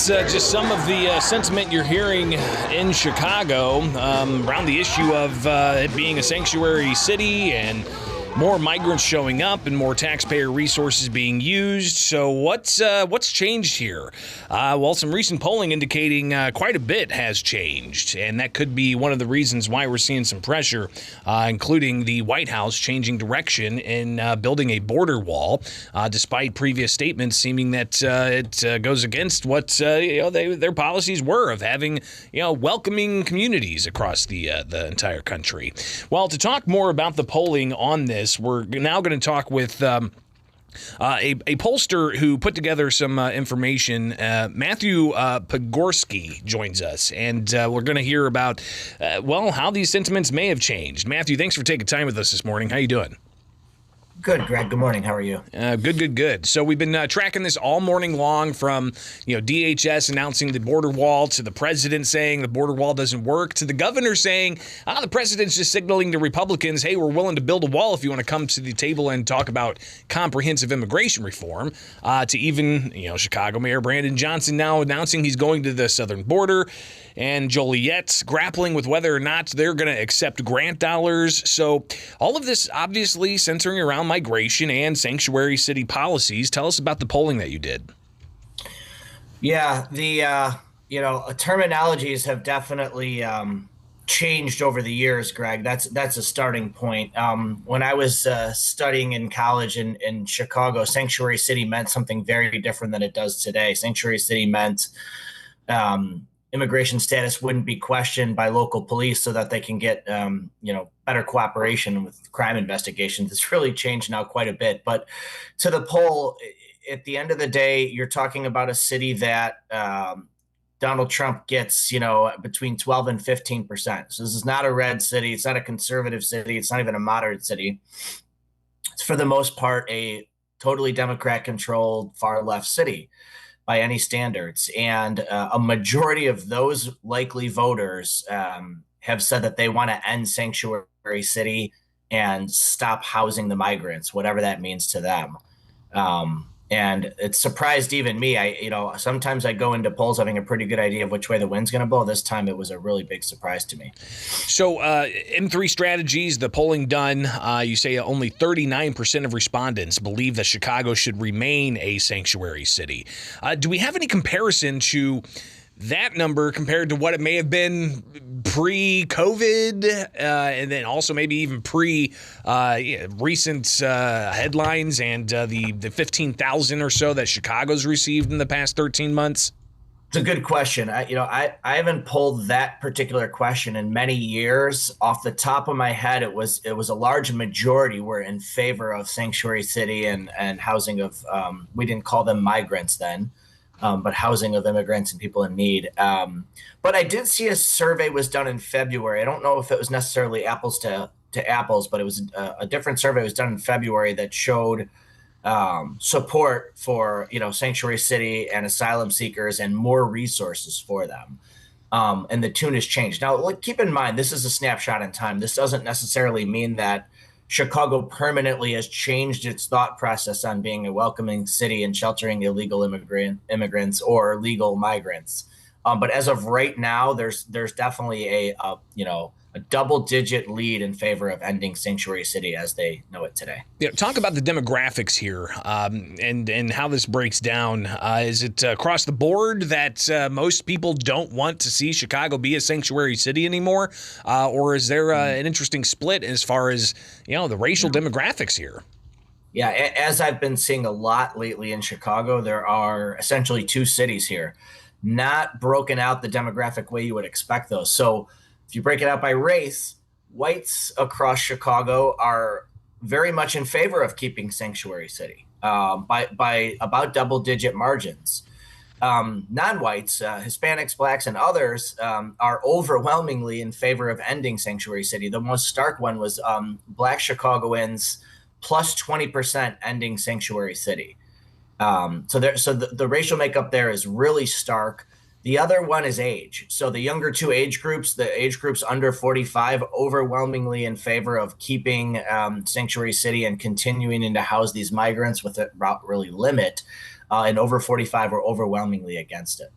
That's just some of the sentiment you're hearing in Chicago around the issue of it being a sanctuary city and more migrants showing up and more taxpayer resources being used. So what's changed here? Well, some recent polling indicating quite a bit has changed, and that could be one of the reasons why we're seeing some pressure, including the White House changing direction in building a border wall, despite previous statements seeming that it goes against what their policies were of having welcoming communities across the entire country. Well, to talk more about the polling on this, we're now going to talk with a pollster who put together some information. Matthew Podgorski joins us, and we're going to hear about, how these sentiments may have changed. Matthew, thanks for taking time with us this morning. How you doing? Good, Greg. Good morning. How are you? Good. So we've been tracking this all morning long, from DHS announcing the border wall to the president saying the border wall doesn't work to the governor saying the president's just signaling to Republicans, hey, we're willing to build a wall if you want to come to the table and talk about comprehensive immigration reform, to even Chicago Mayor Brandon Johnson now announcing he's going to the southern border, and Joliet's grappling with whether or not they're going to accept grant dollars. So all of this obviously centering around migration and sanctuary city policies. Tell us about the polling that you did. Yeah, the terminologies have definitely changed over the years, Greg. That's a starting point. When I was studying in college in Chicago, sanctuary city meant something very different than it does today. Sanctuary city meant immigration status wouldn't be questioned by local police so that they can get, better cooperation with crime investigations. It's really changed now quite a bit. But to the poll, at the end of the day, you're talking about a city that Donald Trump gets, between 12 and 15%. So this is not a red city. It's not a conservative city. It's not even a moderate city. It's for the most part a totally Democrat-controlled far left city by any standards. And a majority of those likely voters have said that they want to end sanctuary city and stop housing the migrants, whatever that means to them. And it surprised even me. Sometimes I go into polls having a pretty good idea of which way the wind's going to blow. This time it was a really big surprise to me. So M3 Strategies, the polling done, you say only 39% of respondents believe that Chicago should remain a sanctuary city. Do we have any comparison to that number compared to what it may have been pre-COVID, and then also maybe even recent headlines and the 15,000 or so that Chicago's received in the past 13 months? It's a good question. I haven't pulled that particular question in many years. Off the top of my head, it was a large majority were in favor of sanctuary city and housing of, we didn't call them migrants then, but housing of immigrants and people in need. But I did see a survey was done in February. I don't know if it was necessarily apples to apples, but it was a different survey was done in February that showed support for sanctuary city and asylum seekers and more resources for them. And the tune has changed. Now, keep in mind, this is a snapshot in time. This doesn't necessarily mean that Chicago permanently has changed its thought process on being a welcoming city and sheltering illegal immigrants or legal migrants. But as of right now, there's definitely a double-digit lead in favor of ending sanctuary city as they know it today. Yeah, talk about the demographics here, and how this breaks down. Is it across the board that most people don't want to see Chicago be a sanctuary city anymore, or is there an interesting split as far as the racial demographics here? Yeah, as I've been seeing a lot lately in Chicago, there are essentially two cities here, not broken out the demographic way you would expect those. So if you break it out by race, whites across Chicago are very much in favor of keeping sanctuary city by about double-digit margins. Non-whites, Hispanics, blacks, and others are overwhelmingly in favor of ending sanctuary city. The most stark one was black Chicagoans plus 20% ending sanctuary city. So the racial makeup there is really stark. The other one is age. So the younger two age groups, the age groups under 45, overwhelmingly in favor of keeping sanctuary city and continuing to house these migrants without really limit, and over 45 are overwhelmingly against it.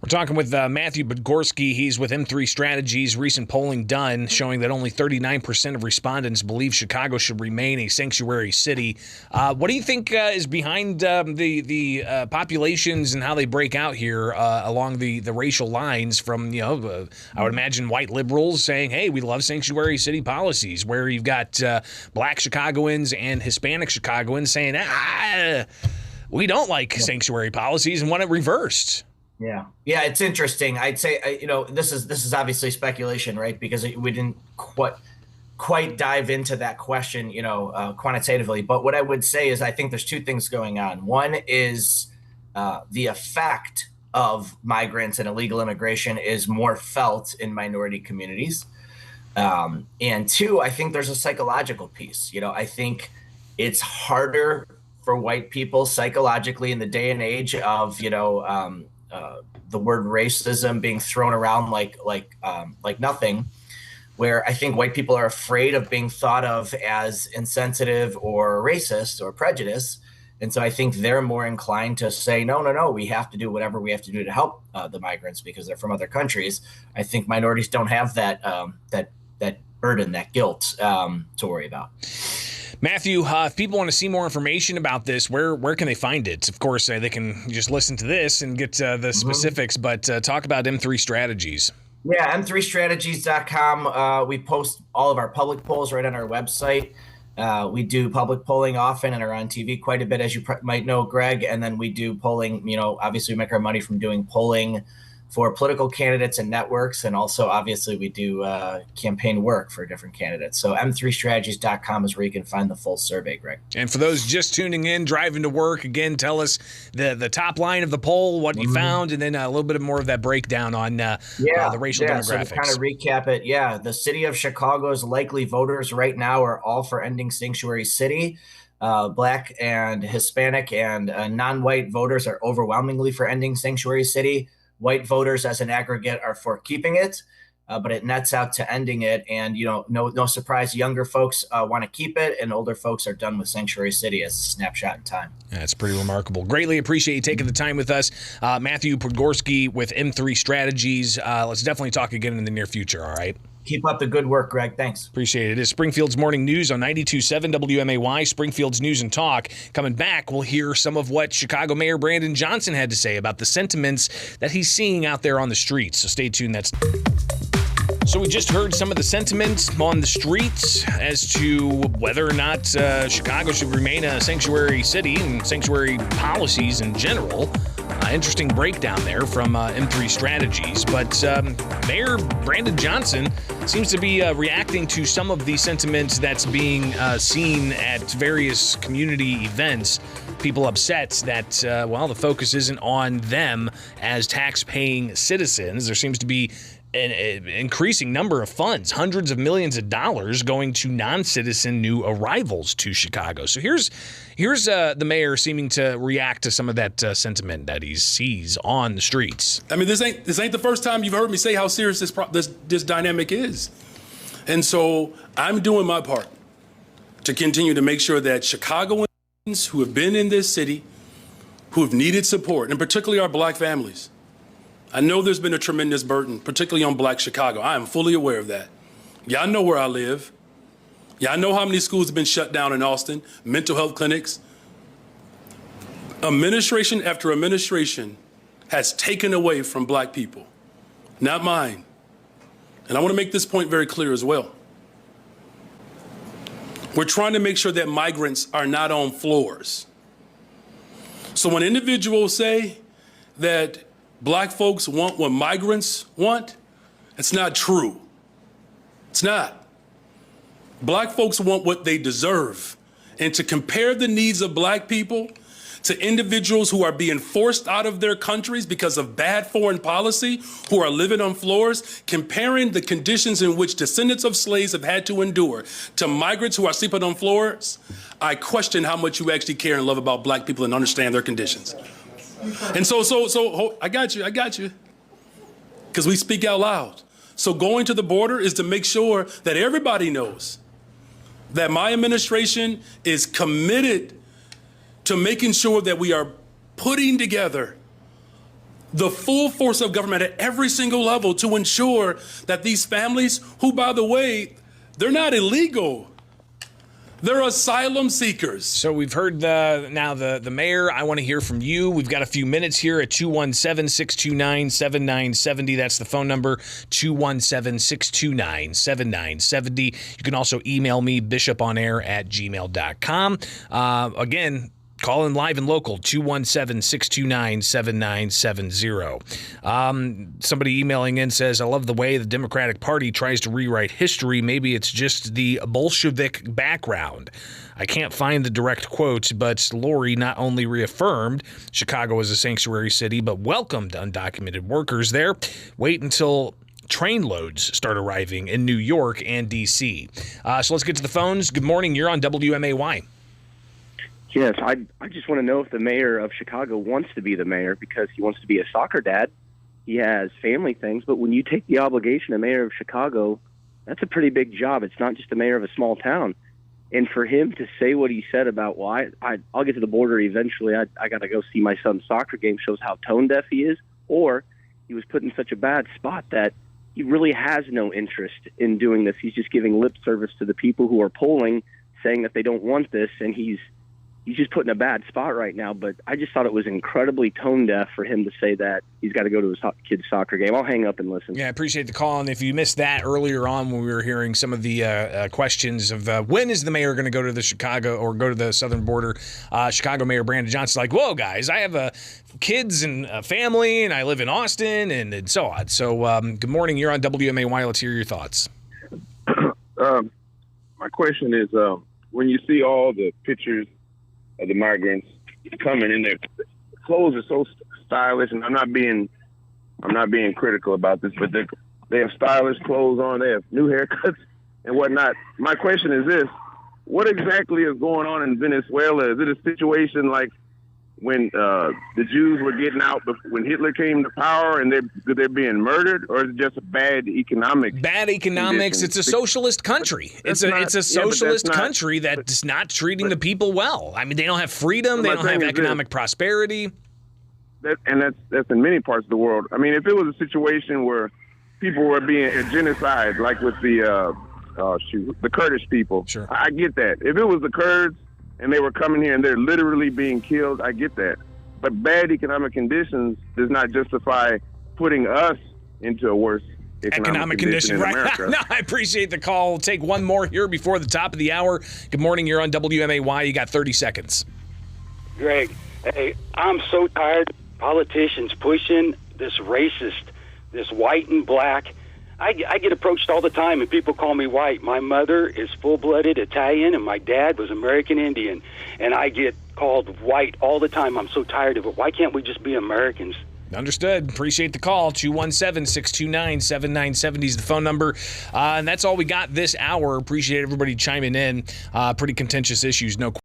We're talking with Matthew Podgorski. He's with M3 Strategies. Recent polling done showing that only 39% of respondents believe Chicago should remain a sanctuary city. What do you think is behind the populations and how they break out here along the racial lines from, I would imagine white liberals saying, hey, we love sanctuary city policies, where you've got black Chicagoans and Hispanic Chicagoans saying, we don't like sanctuary policies and want it reversed. Yeah, it's interesting. I'd say, this is obviously speculation, right? Because we didn't quite dive into that question, quantitatively. But what I would say is I think there's two things going on. One is the effect of migrants and illegal immigration is more felt in minority communities. And two, I think there's a psychological piece. I think it's harder for white people psychologically in the day and age of, the word racism being thrown around like nothing, where I think white people are afraid of being thought of as insensitive or racist or prejudiced. And so I think they're more inclined to say, no, we have to do whatever we have to do to help the migrants because they're from other countries. I think minorities don't have that burden, that guilt to worry about. Matthew, if people want to see more information about this, where can they find it? Of course, they can just listen to this and get the specifics, but talk about M3 Strategies. Yeah, m3strategies.com. We post all of our public polls right on our website. We do public polling often and are on TV quite a bit, as you might know, Greg. And then we do polling, obviously we make our money from doing polling for political candidates and networks. And also, obviously, we do campaign work for different candidates. So m3strategies.com is where you can find the full survey, Greg. And for those just tuning in, driving to work, again, tell us the top line of the poll, what you found, and then a little bit more of that breakdown on the racial demographics. So to kind of recap it, the city of Chicago's likely voters right now are all for ending sanctuary city. Black and Hispanic and non-white voters are overwhelmingly for ending sanctuary city. White voters as an aggregate are for keeping it, but it nets out to ending it. And, no surprise, younger folks want to keep it, and older folks are done with sanctuary city as a snapshot in time. That's pretty remarkable. Greatly appreciate you taking the time with us. Matthew Podgorski with M3 Strategies. Let's definitely talk again in the near future, all right? Keep up the good work, Greg. Thanks. Appreciate it. It is Springfield's Morning News on 92.7 WMAY, Springfield's News and Talk. Coming back, we'll hear some of what Chicago Mayor Brandon Johnson had to say about the sentiments that he's seeing out there on the streets. So stay tuned. So we just heard some of the sentiments on the streets as to whether or not Chicago should remain a sanctuary city and sanctuary policies in general. Interesting breakdown there from M3 Strategies. But Mayor Brandon Johnson seems to be reacting to some of the sentiments that's being seen at various community events. People upset that, the focus isn't on them as tax-paying citizens. There seems to be an increasing number of funds, hundreds of millions of dollars going to non-citizen new arrivals to Chicago. So here's the mayor seeming to react to some of that sentiment that he sees on the streets. I mean, this ain't the first time you've heard me say how serious this dynamic is. And so I'm doing my part to continue to make sure that Chicagoans who have been in this city, who have needed support, and particularly our black families, I know there's been a tremendous burden, particularly on black Chicago. I am fully aware of that. Y'all know where I live. Y'all know how many schools have been shut down in Austin, mental health clinics. Administration after administration has taken away from black people, not mine. And I want to make this point very clear as well. We're trying to make sure that migrants are not on floors. So when individuals say that black folks want what migrants want, it's not true. It's not. Black folks want what they deserve. And to compare the needs of black people to individuals who are being forced out of their countries because of bad foreign policy, who are living on floors, comparing the conditions in which descendants of slaves have had to endure to migrants who are sleeping on floors, I question how much you actually care and love about black people and understand their conditions. And so I got you, because we speak out loud. So going to the border is to make sure that everybody knows that my administration is committed to making sure that we are putting together the full force of government at every single level to ensure that these families, who, by the way, they're not illegal, they're asylum seekers. So we've heard the mayor. I want to hear from you. We've got a few minutes here at 217-629-7970. That's the phone number, 217-629-7970. You can also email me, bishoponair@gmail.com. Again, call in live and local, 217-629-7970. Somebody emailing in says, I love the way the Democratic Party tries to rewrite history. Maybe it's just the Bolshevik background. I can't find the direct quote, but Lori not only reaffirmed Chicago as a sanctuary city, but welcomed undocumented workers there. Wait until train loads start arriving in New York and D.C. So let's get to the phones. Good morning. You're on WMAY. Yes, I just want to know if the mayor of Chicago wants to be the mayor because he wants to be a soccer dad. He has family things, but when you take the obligation of mayor of Chicago, that's a pretty big job. It's not just the mayor of a small town. And for him to say what he said about, well, I'll get to the border eventually. I got to go see my son's soccer game, shows how tone deaf he is. Or he was put in such a bad spot that he really has no interest in doing this. He's just giving lip service to the people who are polling, saying that they don't want this, and he's just put in a bad spot right now. But I just thought it was incredibly tone deaf for him to say that he's got to go to his kid's soccer game. I'll hang up and listen. Yeah, I appreciate the call. And if you missed that earlier on when we were hearing some of the questions of when is the mayor going to go to the Chicago or go to the southern border, Chicago Mayor Brandon Johnson's like, whoa, guys, I have kids and a family, and I live in Austin, and so on. So good morning. You're on WMAY. Let's hear your thoughts. My question is, when you see all the pictures of the migrants coming in, their clothes are so stylish, and I'm not being critical about this, but they have stylish clothes on, they have new haircuts and whatnot. My question is this: what exactly is going on in Venezuela? Is it a situation like when the Jews were getting out when Hitler came to power and they're being murdered, or is it just a bad economics? It's a socialist country. It's a socialist country that's not treating the people well. I mean, they don't have freedom. They don't have economic prosperity. That's in many parts of the world. I mean, if it was a situation where people were being genocide, like with the Kurdish people, sure, I get that. If it was the Kurds and they were coming here and they're literally being killed, I get that. But bad economic conditions does not justify putting us into a worse economic condition in right? America. No, I appreciate the call. We'll take one more here before the top of the hour. Good morning. You're on WMAY. You got 30 seconds. Greg, hey, I'm so tired of politicians pushing this racist, this white and black. I get approached all the time, and people call me white. My mother is full-blooded Italian, and my dad was American Indian, and I get called white all the time. I'm so tired of it. Why can't we just be Americans? Understood. Appreciate the call. 217-629-7970 is the phone number. And that's all we got this hour. Appreciate everybody chiming in. Pretty contentious issues, no question.